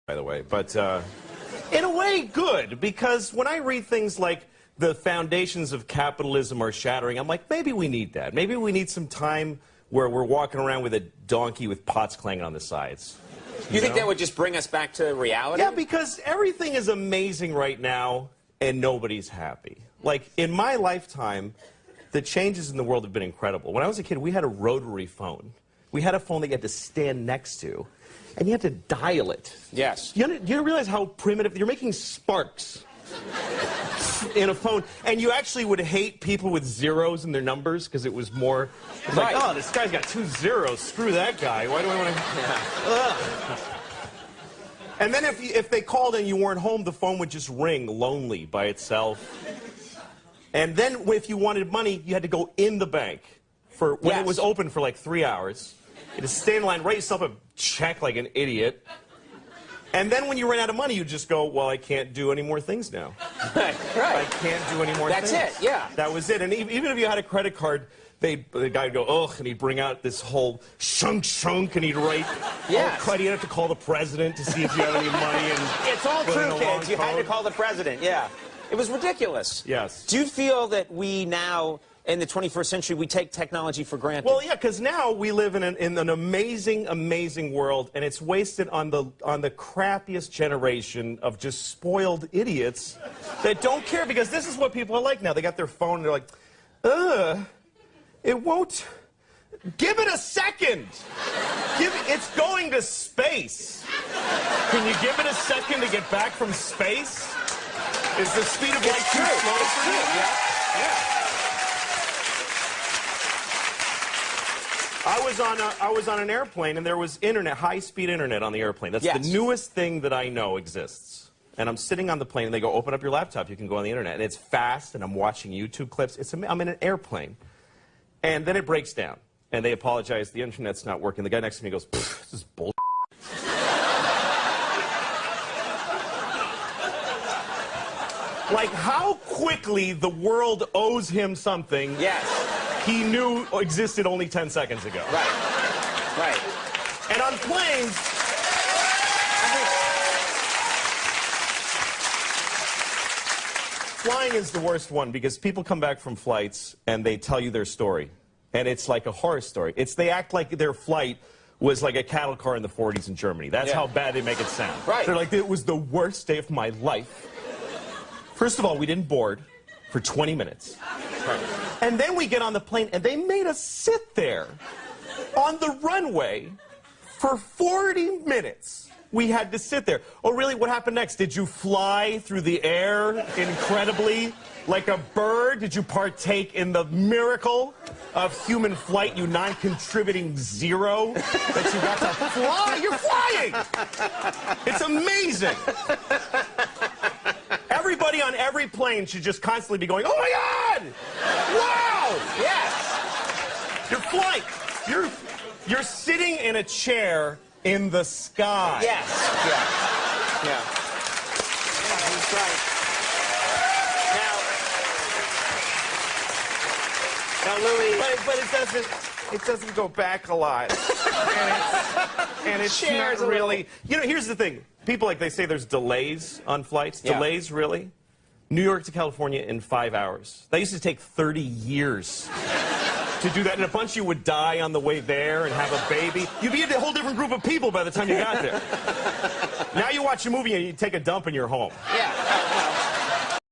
by the way, but in a way, good, because when I read things like the foundations of capitalism are shattering, I'm like, maybe we need that. Maybe we need some time where we're walking around with a donkey with pots clanging on the sides. You think that would just bring us back to reality? Yeah, because everything is amazing right now, and nobody's happy. Like, in my lifetime, the changes in the world have been incredible. When I was a kid, we had a rotary phone. We had a phone that you had to stand next to, and you had to dial it. Yes. You realize how primitive? You're making sparks in a phone, and you actually would hate people with zeros in their numbers because it was more like, oh, this guy's got 2 zeros. Screw that guy. Why do I want to? Yeah. And then if they called and you weren't home, the phone would just ring lonely by itself. And then if you wanted money, you had to go in the bank for when it was open for like 3 hours. You had to stay in line, write yourself a check like an idiot. And then when you ran out of money, you just go, well, I can't do any more things now. Right. I can't do any more things. That's it, yeah. That was it. And even if you had a credit card, the guy would go, ugh, and he'd bring out this whole shunk, and he'd write, he'd have to call the president to see if you have any money. And it's all true, kids. You had to call the president, yeah. It was ridiculous. Yes. Do you feel that we now, in the 21st century, we take technology for granted? Well, yeah, because now we live in an amazing, amazing world, and it's wasted on the crappiest generation of just spoiled idiots that don't care, because this is what people are like now. They got their phone, and they're like, it won't. Give it a second. It's going to space. Can you give it a second to get back from space? Is the speed of light too slow for you? Yeah. I was on an airplane, and there was internet, high-speed internet on the airplane. That's the newest thing that I know exists. And I'm sitting on the plane, and they go, open up your laptop, you can go on the internet. And it's fast, and I'm watching YouTube clips. I'm in an airplane. And then it breaks down, and they apologize, the internet's not working. The guy next to me goes, this is bullshit. Like, how quickly the world owes him something he knew existed only 10 seconds ago. Right. And on planes, flying is the worst one, because people come back from flights and they tell you their story. And it's like a horror story. They act like their flight was like a cattle car in the 40s in Germany. That's how bad they make it sound. Right. They're like, it was the worst day of my life. First of all, we didn't board for 20 minutes. Right. And then we get on the plane, and they made us sit there on the runway for 40 minutes. We had to sit there. Oh, really? What happened next? Did you fly through the air incredibly like a bird? Did you partake in the miracle of human flight, you non-contributing zero, that you got to fly? You're flying! It's amazing. Everybody on every plane should just constantly be going, oh my God! Wow! Yes! You're flying. You're sitting in a chair in the sky. Yes. Yeah. That's right. Now, Louis, but it doesn't go back a lot. and it's not really. You know, here's the thing. People, like, they say there's delays on flights. Yeah. Delays, really? New York to California in 5 hours. That used to take 30 years to do that, and a bunch of you would die on the way there and have a baby. You'd be a whole different group of people by the time you got there. Now you watch a movie and you take a dump and you're home. Yeah.